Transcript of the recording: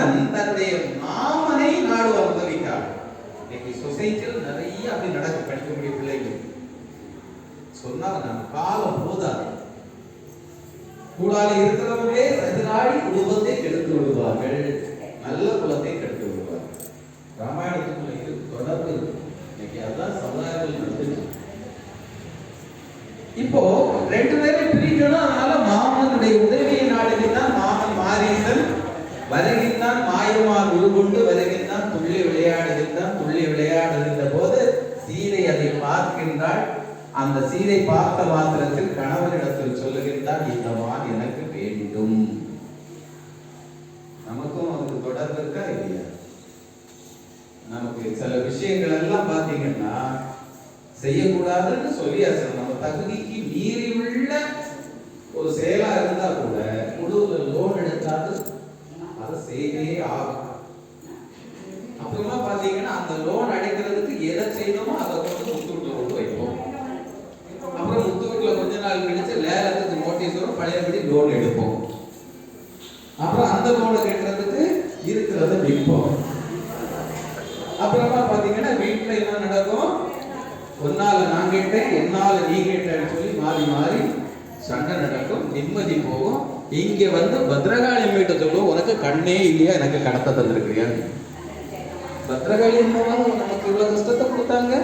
மகன் தன்னுடைய மாமனை நாடுவான் உதவிக்காக. இன்னைக்கு சொசைட்டியில் நிறைய அப்படி நடக்க படிக்கக்கூடிய பிள்ளைகள் சொன்னாங்க, நான் காலம் போதாது, கூடாது இருக்கிறவங்களே சதிராடி குடும்பத்தை கெடுத்து விடுவார்கள், நல்ல குலத்தை கெடுத்து விடுவார்கள். ராமாயணத்துக்குள்ள இது தொடர்பு இருக்கு. இன்னைக்கு அதான் சமுதாயத்தில் நடந்துச்சு. இப்போ ரெண்டு பேரும் பிரிக்கணும். அதனால மாமனுடைய உதவியை நாடுகின்றான். மாமன் மாரீசன் வருகின்றான், மாயமாக உருகொண்டு வருகின்றான், துள்ளி விளையாடுகின்றான். துள்ளி விளையாடுகின்ற போது சீதை அதை பார்க்கின்றாள். அந்த சீதை பார்த்த மாத்திரத்தில் கணவனிடத்தில் சொல்லுகின்றான், இந்த மான் எனக்கு வேண்டும். நமக்கும் அதுக்கு தொடர்பு இருக்கா இல்லையா? நமக்கு சில விஷயங்கள் எல்லாம் பாத்தீங்கன்னா செய்யக்கூடாதுன்னு சொல்லியாச்சு. நம்ம தகுதிக்கு மீறி உள்ள ஒரு செயலா இருந்தா கூட முழு லோன் எடுத்தாது அதை செய்தே ஆகும். அப்புறமா பாத்தீங்கன்னா அந்த லோன் அடைக்கிறதுக்கு எதை செய்யணுமோ அதை கொண்டு முத்தூட்டில் கொண்டு வைப்போம். அப்புறம் முத்தூட்டில் கொஞ்ச நாள் கழிச்சு லேலத்துக்கு நோட்டீஸ் வரும், பழையபடி லோன் எடுப்போம். அப்புறம் அந்த லோனை கட்டுறதுக்கு இருக்கிறத விற்போம். அப்புறமா பாத்தீங்கன்னா வீட்டுல என்ன நடக்கும், ஒன்னால நான் கேட்டேன் என்னால நீ கேட்டேன்னு சொல்லி மாறி மாறி சண்டை நடக்கும், நிம்மதி போகும். இங்க வந்து பத்ரகாளி அம்மிட்ட சொல்லுவோம், உனக்கு கண்ணே இல்லையா, எனக்கு கடத்த தந்திருக்கிறியா. பத்ரகாளி அம்மா நமக்கு இவ்வளவு கஷ்டத்தை கொடுத்தாங்க.